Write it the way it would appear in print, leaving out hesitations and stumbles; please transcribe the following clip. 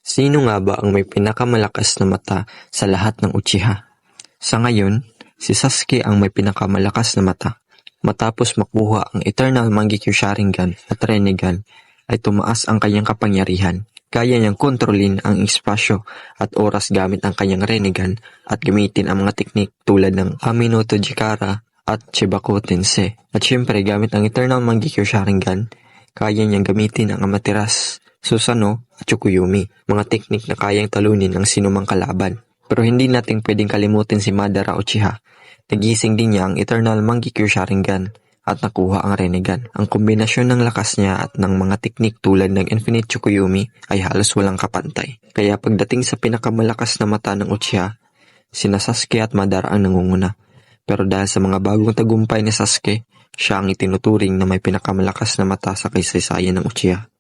Sino nga ba ang may pinakamalakas na mata sa lahat ng Uchiha? Sa ngayon, si Sasuke ang may pinakamalakas na mata. Matapos makuha ang Eternal Mangekyo Sharingan at Rinnegan, ay tumaas ang kanyang kapangyarihan. Kaya niyang kontrolin ang espasyo at oras gamit ang kanyang Rinnegan at gamitin ang mga teknik tulad ng Amino Tojikara at Chibaku Tensei. At syempre gamit ang Eternal Mangekyo Sharingan, kaya niyang gamitin ang Amaterasu, Susanoo at Tsukuyomi, mga teknik na kayang talunin ang sinumang kalaban. Pero hindi natin pwedeng kalimutin si Madara Uchiha. Nagising din niya ang Eternal Mangekyo Sharingan at nakuha ang Rinnegan. Ang kombinasyon ng lakas niya at ng mga teknik tulad ng Infinite Tsukuyomi ay halos walang kapantay. Kaya pagdating sa pinakamalakas na mata ng Uchiha, sina Sasuke at Madara ang nangunguna. Pero dahil sa mga bagong tagumpay ni Sasuke, siya ang itinuturing na may pinakamalakas na mata sa kasaysayan ng Uchiha.